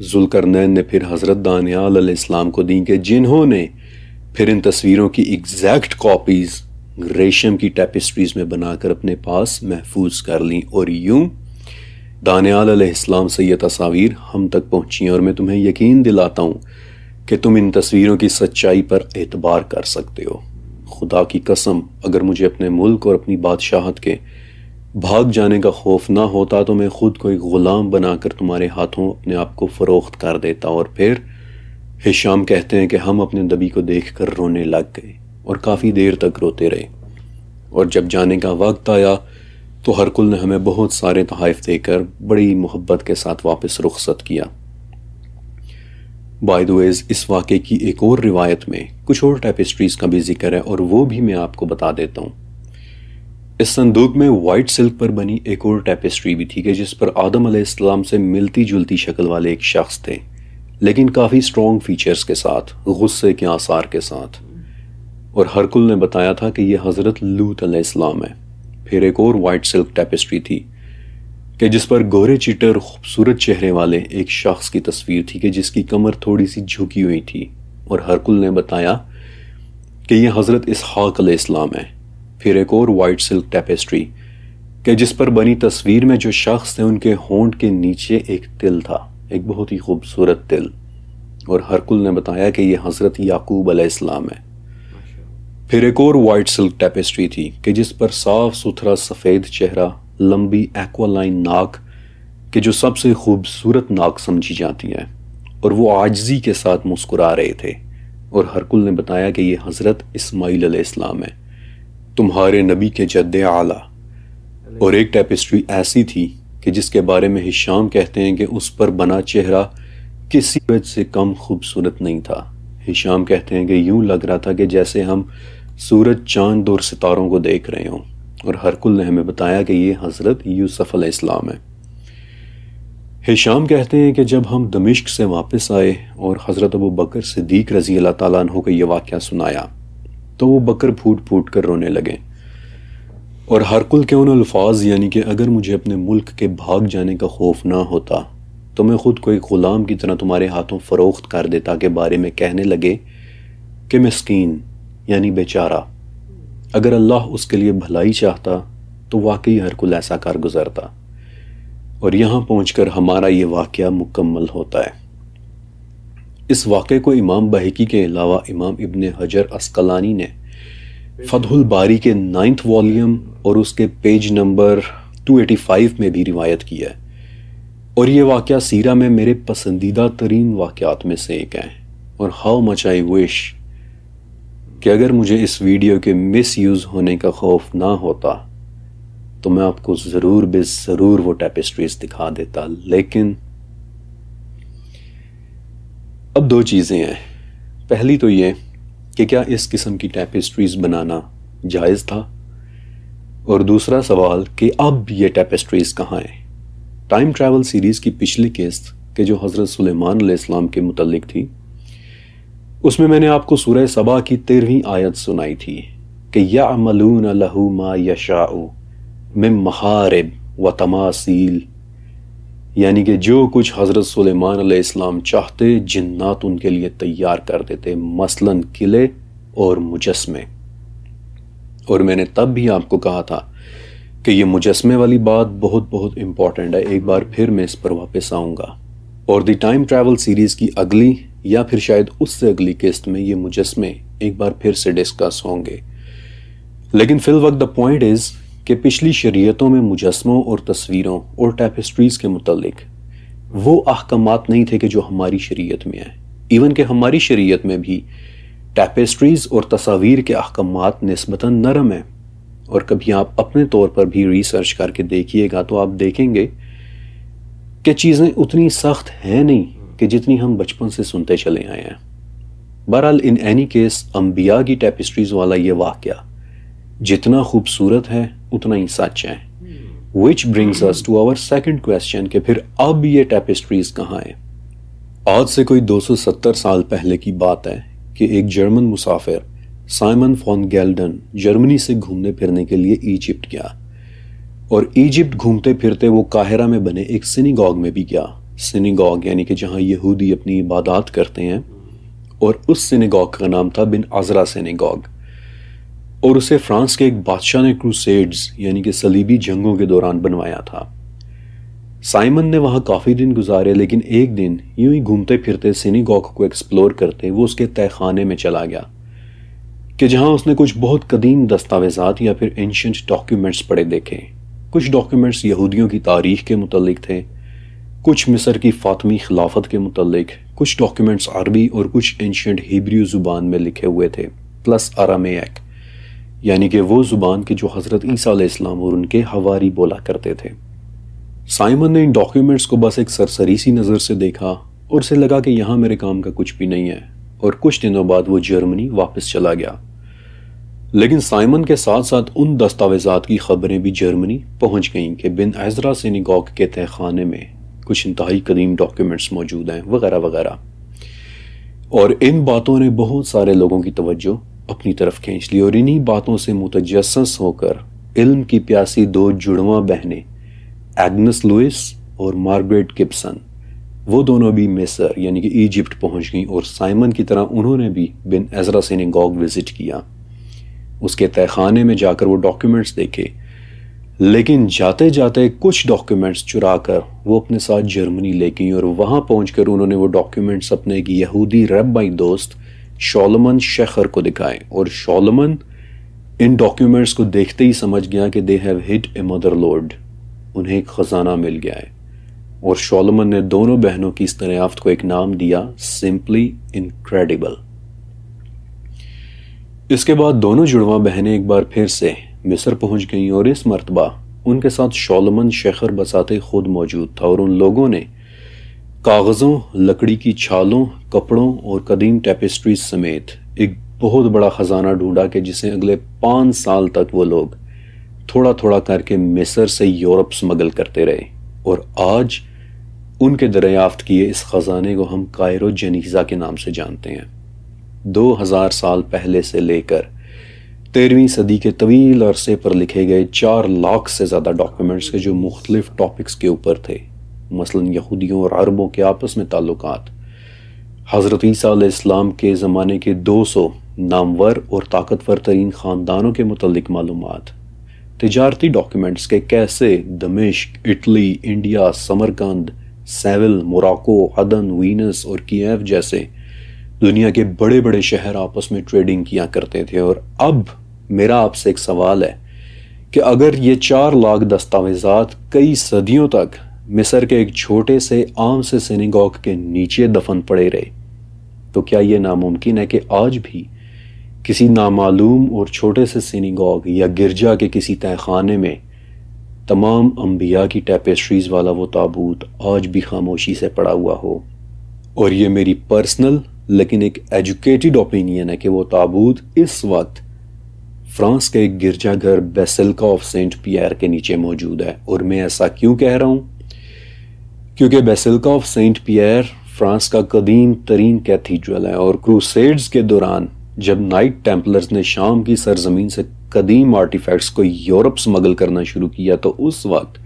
ذوالقرنین نے پھر حضرت دانیال علیہ السلام کو دیں کہ جنہوں نے پھر ان تصویروں کی ایگزیکٹ کاپیز ریشم کی ٹیپسٹریز میں بنا کر اپنے پاس محفوظ کر لیں، اور یوں دانیال علیہ السلام سے یہ تصاویر ہم تک پہنچی ہیں، اور میں تمہیں یقین دلاتا ہوں کہ تم ان تصویروں کی سچائی پر اعتبار کر سکتے ہو۔ خدا کی قسم، اگر مجھے اپنے ملک اور اپنی بادشاہت کے بھاگ جانے کا خوف نہ ہوتا تو میں خود کو ایک غلام بنا کر تمہارے ہاتھوں اپنے آپ کو فروخت کر دیتا۔ اور پھر ہشام کہتے ہیں کہ ہم اپنے نبی کو دیکھ کر رونے لگ گئے اور کافی دیر تک روتے رہے، اور جب جانے کا وقت آیا تو ہرکل نے ہمیں بہت سارے تحائف دے کر بڑی محبت کے ساتھ واپس رخصت کیا۔ بائی دا ویز، اس واقعے کی ایک اور روایت میں کچھ اور ٹیپسٹریز کا بھی ذکر ہے، اور وہ بھی میں آپ کو بتا دیتا ہوں۔ اس صندوق میں وائٹ سلک پر بنی ایک اور ٹیپسٹری بھی تھی کہ جس پر آدم علیہ السلام سے ملتی جلتی شکل والے ایک شخص تھے، لیکن کافی سٹرونگ فیچرز کے ساتھ، غصے کے آثار کے ساتھ، اور ہرکل نے بتایا تھا کہ یہ حضرت لوط علیہ السلام ہے۔ پھر ایک اور وائٹ سلک ٹیپسٹری تھی کہ جس پر گورے چٹے اور خوبصورت چہرے والے ایک شخص کی تصویر تھی کہ جس کی کمر تھوڑی سی جھکی ہوئی تھی، اور ہرکل نے بتایا کہ یہ حضرت اسحاق علیہ السلام ہے۔ پھر ایک اور وائٹ سلک ٹیپسٹری کہ جس پر بنی تصویر میں جو شخص تھے ان کے ہونٹ کے نیچے ایک تل تھا، ایک بہت ہی خوبصورت تل، اور ہرکل نے بتایا کہ یہ حضرت یعقوب علیہ السلام ہے۔ پھر ایک اور وائٹ سلک ٹیپسٹری تھی کہ جس پر صاف ستھرا سفید چہرہ، لمبی ایکوا لائن ناک کہ جو سب سے خوبصورت ناک سمجھی جاتی ہے، اور وہ عاجزی کے ساتھ مسکرا رہے تھے، اور ہرکل نے بتایا کہ یہ حضرت اسماعیل علیہ السلام ہے، تمہارے نبی کے جد اعلیٰ۔ اور ایک ٹیپسٹری ایسی تھی کہ جس کے بارے میں ہشام کہتے ہیں کہ اس پر بنا چہرہ کسی وجہ سے کم خوبصورت نہیں تھا۔ ہشام کہتے ہیں کہ یوں لگ رہا تھا کہ جیسے ہم سورج، چاند اور ستاروں کو دیکھ رہے ہوں، اور ہرکل نے ہمیں بتایا کہ یہ حضرت یوسف علیہ السلام ہے۔ ہشام کہتے ہیں کہ جب ہم دمشق سے واپس آئے اور حضرت ابو بکر صدیق رضی اللہ تعالیٰ عنہ کو یہ واقعہ سنایا تو وہ بکر پھوٹ پھوٹ کر رونے لگے، اور ہرکل کے ان الفاظ، یعنی کہ اگر مجھے اپنے ملک کے بھاگ جانے کا خوف نہ ہوتا تو میں خود کو ایک غلام کی طرح تمہارے ہاتھوں فروخت کر دیتا، کے بارے میں کہنے لگے کہ مسکین یعنی بیچارہ، اگر اللہ اس کے لیے بھلائی چاہتا تو واقعی ہرکل ایسا کر گزرتا۔ اور یہاں پہنچ کر ہمارا یہ واقعہ مکمل ہوتا ہے۔ اس واقعے کو امام بہقی کے علاوہ امام ابن حجر عسقلانی نے فتح الباری کے 9th والیوم اور اس کے پیج نمبر 285 میں بھی روایت کی ہے، اور یہ واقعہ سیرہ میں میرے پسندیدہ ترین واقعات میں سے ایک ہے۔ اور ہاؤ مچ آئی وش کہ اگر مجھے اس ویڈیو کے مس یوز ہونے کا خوف نہ ہوتا تو میں آپ کو ضرور بے ضرور وہ ٹیپسٹریز دکھا دیتا، لیکن اب دو چیزیں ہیں۔ پہلی تو یہ کہ کیا اس قسم کی ٹیپسٹریز بنانا جائز تھا، اور دوسرا سوال کہ اب یہ ٹیپسٹریز کہاں ہیں۔ ٹائم ٹریول سیریز کی پچھلی قسط کہ جو حضرت سلیمان علیہ السلام کے متعلق تھی، اس میں نے آپ کو سورہ سبا کی 13ویں آیت سنائی تھی کہ یعملون لہ ما یشاء من محارب و تماثیل، یعنی کہ جو کچھ حضرت سلیمان علیہ السلام چاہتے جنات ان کے لیے تیار کر دیتے، مثلاً قلعے اور مجسمے۔ اور میں نے تب بھی آپ کو کہا تھا کہ یہ مجسمے والی بات بہت بہت امپورٹنٹ ہے، ایک بار پھر میں اس پر واپس آؤں گا، اور دی ٹائم ٹریول سیریز کی اگلی یا پھر شاید اس سے اگلی قسط میں یہ مجسمے ایک بار پھر سے ڈسکس ہوں گے۔ لیکن فی الوقت دا پوائنٹ از کہ پچھلی شریعتوں میں مجسموں اور تصویروں اور ٹیپسٹریز کے متعلق وہ احکامات نہیں تھے کہ جو ہماری شریعت میں ہیں۔ ایون کہ ہماری شریعت میں بھی ٹیپسٹریز اور تصاویر کے احکامات نسبتاً نرم ہیں، اور کبھی آپ اپنے طور پر بھی ریسرچ کر کے دیکھیے گا تو آپ دیکھیں گے کہ چیزیں اتنی سخت ہیں نہیں کہ جتنی ہم بچپن سے سنتے چلے آئے ہیں۔ بہرحال ان اینی کیس انبیاء کی ٹیپسٹریز والا یہ واقعہ جتنا خوبصورت ہے اتنا ہی سچ ہے۔ which brings us to our second question کہ پھر اب یہ ٹیپسٹریز کہاں ہیں؟ آج سے کوئی 270 سال پہلے کی بات ہے کہ ایک جرمن مسافر سائمن فون گیلڈن جرمنی سے گھومنے پھرنے کے لیے ایجپٹ گیا، اور ایجپٹ گھومتے پھرتے وہ قاہرہ میں بنے ایک سینیگاگ میں بھی گیا، سینیگاگ یعنی کہ جہاں یہودی اپنی عبادات کرتے ہیں، اور اس سینیگاگ کا نام تھا بن عزرا سینیگاگ، اور اسے فرانس کے ایک بادشاہ نے کروسیڈز یعنی کہ صلیبی جنگوں کے دوران بنوایا تھا۔ سائمن نے وہاں کافی دن گزارے، لیکن ایک دن یوں ہی گھومتے پھرتے سینیگاگ کو ایکسپلور کرتے وہ اس کے تہہ خانے میں چلا گیا کہ جہاں اس نے کچھ بہت قدیم دستاویزات یا پھر اینشنٹ ڈاکیومنٹس پڑے دیکھے۔ کچھ ڈاکیومنٹس یہودیوں کی تاریخ کے متعلق تھے، کچھ مصر کی فاطمی خلافت کے متعلق، کچھ ڈاکیومنٹس عربی اور کچھ اینشنٹ ہیبریو زبان میں لکھے ہوئے تھے، پلس آرامیک یعنی کہ وہ زبان کہ جو حضرت عیسیٰ علیہ السلام اور ان کے حواری بولا کرتے تھے۔ سائمن نے ان ڈاکیومنٹس کو بس ایک سرسری سی نظر سے دیکھا اور اسے لگا کہ یہاں میرے کام کا کچھ بھی نہیں ہے، اور کچھ دنوں بعد وہ جرمنی واپس چلا گیا۔ لیکن سائمن کے ساتھ ساتھ ان دستاویزات کی خبریں بھی جرمنی پہنچ گئیں کہ بن عزرا سینیگاگ کے تہہ خانے میں کچھ انتہائی قدیم ڈاکیومنٹس موجود ہیں وغیرہ وغیرہ، اور ان باتوں نے بہت سارے لوگوں کی توجہ اپنی طرف کھینچ لی، اور انہی باتوں سے متجسس ہو کر علم کی پیاسی دو جڑواں بہنیں ایگنس لوئس اور مارگریٹ گبسن، وہ دونوں بھی مصر یعنی کہ ایجپٹ پہنچ گئیں، اور سائمن کی طرح انہوں نے بھی بن عزرا سینیگاگ وزٹ کیا۔ اس کے تہہ خانے میں جا کر وہ ڈاکیومنٹس دیکھے، لیکن جاتے جاتے کچھ ڈاکیومنٹس چرا کر وہ اپنے ساتھ جرمنی لے گئیں، اور وہاں پہنچ کر انہوں نے وہ ڈاکیومنٹس اپنے ایک یہودی ربائی دوست شولمن شیخر کو دکھائے، اور شولمن ان ڈاکیومنٹس کو دیکھتے ہی سمجھ گیا کہ they have hit a mother lode، انہیں ایک خزانہ مل گیا ہے، اور شولمن نے دونوں بہنوں کی اس دریافت کو ایک نام دیا، سمپلی انکریڈیبل۔ اس کے بعد دونوں جڑواں بہنیں ایک بار پھر سے مصر پہنچ گئیں، اور اس مرتبہ ان کے ساتھ شولمن شیخر بساتے خود موجود تھا، اور ان لوگوں نے کاغذوں، لکڑی کی چھالوں، کپڑوں اور قدیم ٹیپسٹریز سمیت ایک بہت بڑا خزانہ ڈھونڈا کہ جسے اگلے 5 سال تک وہ لوگ تھوڑا تھوڑا کر کے مصر سے یورپ سمگل کرتے رہے، اور آج ان کے دریافت کیے اس خزانے کو ہم کائرو جنیزہ کے نام سے جانتے ہیں۔ 2000 سال پہلے سے لے کر 13ویں صدی کے طویل عرصے پر لکھے گئے 4 لاکھ سے زیادہ ڈاکیومنٹس کے جو مختلف ٹاپکس کے اوپر تھے، مثلاً یہودیوں اور عربوں کے آپس میں تعلقات، حضرت عیسیٰ علیہ السلام کے زمانے کے 200 نامور اور طاقتور ترین خاندانوں کے متعلق معلومات، تجارتی ڈاکیومنٹس کے کیسے دمشق، Italy, India, Samarkand, Seoul, Morocco, Aden, Venice اور کیف جیسے دنیا کے بڑے بڑے شہر آپس میں ٹریڈنگ کیا کرتے تھے۔ اور اب میرا آپ سے ایک سوال ہے کہ اگر یہ 4 لاکھ دستاویزات کئی صدیوں تک مصر کے ایک چھوٹے سے عام سے سینیگاگ کے نیچے دفن پڑے رہے، تو کیا یہ ناممکن ہے کہ آج بھی کسی نامعلوم اور چھوٹے سے سینیگاگ یا گرجا کے کسی تہہ خانے میں تمام انبیاء کی ٹیپسٹریز والا وہ تابوت آج بھی خاموشی سے پڑا ہوا ہو؟ اور یہ میری پرسنل لیکن ایک ایجوکیٹڈ اوپینین ہے کہ وہ تابوت اس وقت فرانس کے ایک گرجا گھر بیسیلکا آف سینٹ پیئر کے نیچے موجود ہے۔ اور میں ایسا کیوں کہہ رہا ہوں؟ کیونکہ بیسیلکا آف سینٹ پیئر فرانس کا قدیم ترین کیتھیڈرل ہے، اور کروسیڈز کے دوران جب نائٹ ٹیمپلرز نے شام کی سرزمین سے قدیم آرٹیفیکٹس کو یورپ سمگل کرنا شروع کیا، تو اس وقت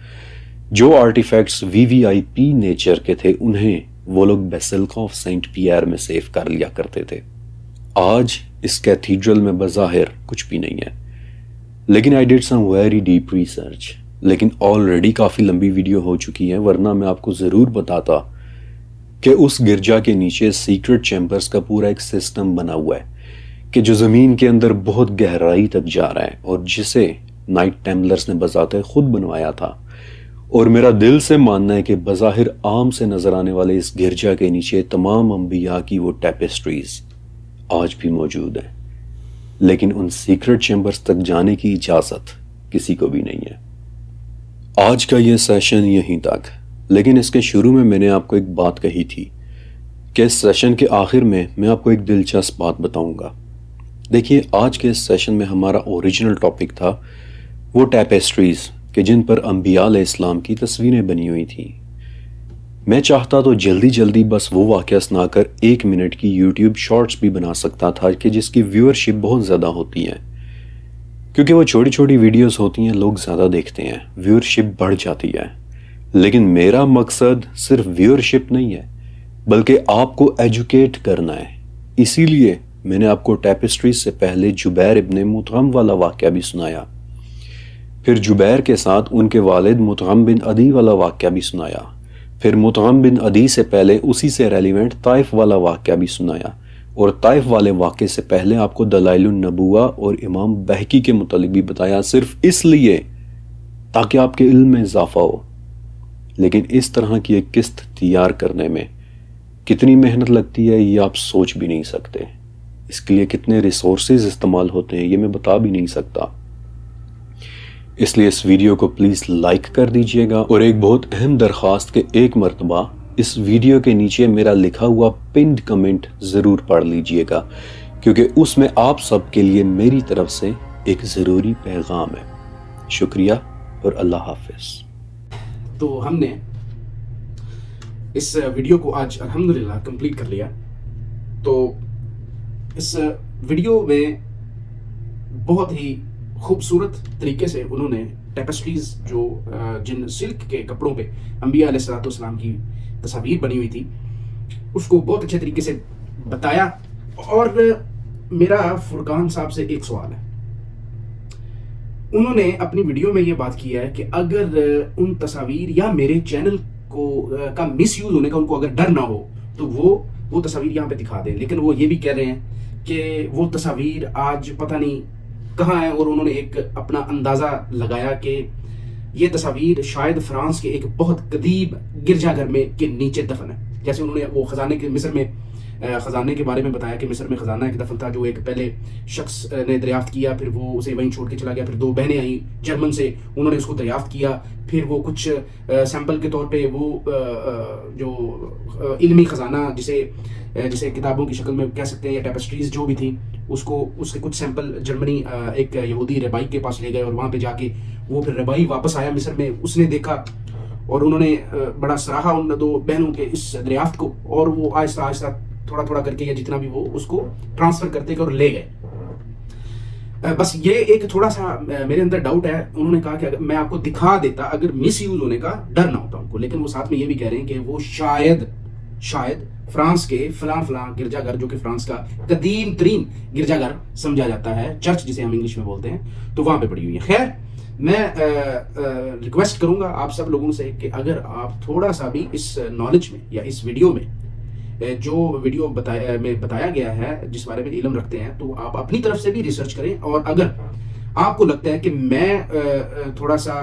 جو آرٹیفیکٹس VVIP نیچر کے تھے انہیں وہ لوگ بیسیلکا آف سینٹ پیئر میں سیف کر لیا کرتے تھے۔ آج اس کیتھیڈرل میں بظاہر کچھ بھی نہیں ہے، لیکن I did some very deep research، لیکن آلریڈی کافی لمبی ویڈیو ہو چکی ہے، ورنہ میں آپ کو ضرور بتاتا کہ اس گرجا کے نیچے سیکرٹ چیمبرز کا پورا ایک سسٹم بنا ہوا ہے کہ جو زمین کے اندر بہت گہرائی تک جا رہا ہے، اور جسے نائٹ ٹیمپلرز نے بذاتِ خود بنوایا تھا۔ اور میرا دل سے ماننا ہے کہ بظاہر عام سے نظر آنے والے اس گرجا کے نیچے تمام انبیاء کی وہ ٹیپسٹریز آج بھی موجود ہیں، لیکن ان سیکرٹ چیمبرز تک جانے کی اجازت کسی کو بھی نہیں ہے۔ آج کا یہ سیشن یہیں تک، لیکن اس کے شروع میں نے آپ کو ایک بات کہی تھی کہ اس سیشن کے آخر میں آپ کو ایک دلچسپ بات بتاؤں گا۔ دیکھیے، آج کے اس سیشن میں ہمارا اوریجنل ٹاپک تھا وہ ٹیپسٹریز کہ جن پر انبیاء علیہ السلام کی تصویریں بنی ہوئی تھیں۔ میں چاہتا تو جلدی بس وہ واقعہ سنا کر 1 منٹ کی یوٹیوب شارٹس بھی بنا سکتا تھا کہ جس کی ویورشپ بہت زیادہ ہوتی ہے، کیونکہ وہ چھوٹی چھوٹی ویڈیوز ہوتی ہیں، لوگ زیادہ دیکھتے ہیں، ویورشپ بڑھ جاتی ہے۔ لیکن میرا مقصد صرف ویورشپ نہیں ہے بلکہ آپ کو ایجوکیٹ کرنا ہے. اسی لیے میں نے آپ کو ٹیپسٹری سے پہلے جبیر ابن مطعم والا واقعہ بھی سنایا، پھر جبیر کے ساتھ ان کے والد مطعم بن عدی والا واقعہ بھی سنایا، پھر مطعم بن عدی سے پہلے اسی سے ریلیونٹ طائف والا واقعہ بھی سنایا، اور طائف والے واقعے سے پہلے آپ کو دلائل النبوہ اور امام بہقی کے متعلق بھی بتایا، صرف اس لیے تاکہ آپ کے علم میں اضافہ ہو. لیکن اس طرح کی ایک قسط تیار کرنے میں کتنی محنت لگتی ہے یہ آپ سوچ بھی نہیں سکتے. اس کے لیے کتنے ریسورسز استعمال ہوتے ہیں یہ میں بتا بھی نہیں سکتا. اس لیے اس ویڈیو کو پلیز لائک کر دیجئے گا، اور ایک بہت اہم درخواست کہ ایک مرتبہ اس ویڈیو کے نیچے میرا لکھا ہوا پنڈ کمنٹ ضرور پڑھ لیجئے گا، کیونکہ اس میں آپ سب کے لیے میری طرف سے ایک ضروری پیغام ہے. شکریہ اور اللہ حافظ. تو ہم نے اس ویڈیو کو آج الحمدللہ کمپلیٹ کر لیا. تو اس ویڈیو میں بہت ہی خوبصورت طریقے سے انہوں نے ٹیپسٹریز جو جن سلک کے کپڑوں پہ انبیاء علیہ السلام کی تصاویر بنی ہوئی تھی اس کو بہت اچھے طریقے سے بتایا. اور میرا فرقان صاحب سے ایک سوال ہے. انہوں نے اپنی ویڈیو میں یہ بات کی ہے کہ اگر ان تصاویر یا میرے چینل کو کا مس یوز ہونے کا ان کو اگر ڈر نہ ہو تو وہ تصاویر یہاں پہ دکھا دیں. لیکن وہ یہ بھی کہہ رہے ہیں کہ وہ تصاویر آج پتہ نہیں کہاں ہیں، اور انہوں نے ایک اپنا اندازہ لگایا کہ یہ تصاویر شاید فرانس کے ایک بہت قدیم گرجا گھر میں کے نیچے دفن ہے. جیسے انہوں نے وہ خزانے کے مصر میں خزانے کے بارے میں بتایا کہ مصر میں خزانہ ایک دفن تھا جو ایک پہلے شخص نے دریافت کیا، پھر وہ اسے وہیں چھوڑ کے چلا گیا. پھر 2 بہنیں آئیں جرمن سے، انہوں نے اس کو دریافت کیا، پھر وہ کچھ سیمپل کے طور پہ وہ جو علمی خزانہ جسے کتابوں کی شکل میں کہہ سکتے ہیں یا ٹیپسٹریز جو بھی تھی اس کے کچھ سیمپل جرمنی ایک یہودی ربائی کے پاس لے گئے، اور وہاں پہ جا کے وہ پھر ربائی واپس آیا مصر میں، اس نے دیکھا اور انہوں نے بڑا سراہا ان 2 بہنوں کے اس دریافت کو، اور وہ آہستہ آہستہ تھوڑا تھوڑا کر کے یا جتنا بھی وہ اس کو ٹرانسفر کرتے گئے اور لے گئے. بس یہ ایک تھوڑا سا میرے اندر ڈاؤٹ ہے. انہوں نے کہا کہ اگر میں آپ کو دکھا دیتا اگر مس یوز ہونے کا ڈر نہ ہوتا ان کو، لیکن وہ ساتھ میں یہ بھی کہہ رہے ہیں کہ وہ شاید فرانس کے فلاں گرجا گھر جو کہ فرانس کا قدیم ترین گرجا گھر سمجھا جاتا ہے، چرچ جسے ہم انگلش میں بولتے ہیں، تو وہاں پہ پڑی ہوئی ہے. خیر، میں ریکویسٹ کروں گا آپ سب لوگوں سے کہ اگر آپ تھوڑا سا بھی اس نالج میں یا اس ویڈیو میں جو ویڈیو میں بتایا گیا ہے جس بارے میں علم رکھتے ہیں تو آپ اپنی طرف سے بھی ریسرچ کریں. اور اگر آپ کو لگتا ہے کہ میں تھوڑا سا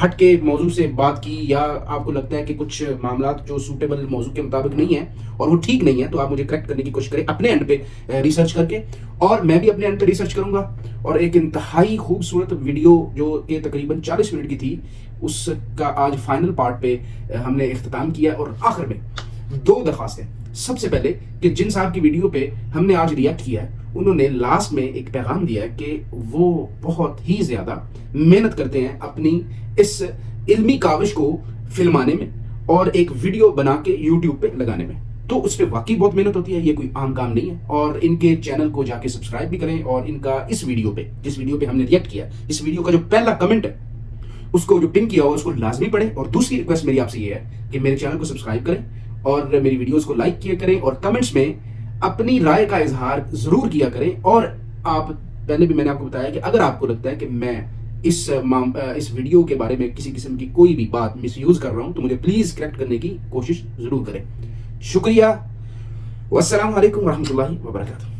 ہٹ کے موضوع سے بات کی، یا آپ کو لگتا ہے کہ کچھ معاملات جو سوٹیبل موضوع کے مطابق نہیں ہیں اور وہ ٹھیک نہیں ہے، تو آپ مجھے کریکٹ کرنے کی کوشش کریں اپنے اینڈ پہ ریسرچ کر کے، اور میں بھی اپنے اینڈ پہ ریسرچ کروں گا. اور ایک انتہائی خوبصورت ویڈیو جو کہ تقریباً 40 منٹ کی تھی اس کا آج فائنل پارٹ پہ ہم نے اختتام کیا. اور آخر میں 2 درخواستیں. سب سے پہلے کہ جن صاحب کی ویڈیو پہ ہم نے آج ریئیکٹ کیا ہے انہوں نے لاسٹ میں ایک پیغام دیا ہے کہ وہ بہت ہی زیادہ محنت کرتے ہیں اپنی اس علمی کاوش کو فلمانے میں اور ایک ویڈیو بنا کے یوٹیوب پہ لگانے میں. تو اس پہ واقعی بہت محنت ہوتی ہے، یہ کوئی عام کام نہیں ہے. اور ان کے چینل کو جا کے سبسکرائب بھی کریں، اور ان کا اس ویڈیو پہ جس ویڈیو پہ ہم نے ریئیکٹ کیا اس ویڈیو کا جو پہلا کمنٹ ہے اس کو جو پن کیا ہو اس کو لازمی پڑھیں. اور دوسری ریکویسٹ میری آپ سے یہ ہے کہ میرے چینل کو سبسکرائب کریں اور میری ویڈیوز کو لائک کیا کریں، اور کمنٹس میں اپنی رائے کا اظہار ضرور کیا کریں. اور آپ پہلے بھی میں نے آپ کو بتایا کہ اگر آپ کو لگتا ہے کہ میں اس ویڈیو کے بارے میں کسی قسم کی کوئی بھی بات مس یوز کر رہا ہوں تو مجھے پلیز کریکٹ کرنے کی کوشش ضرور کریں. شکریہ. والسلام علیکم ورحمۃ اللہ وبرکاتہ.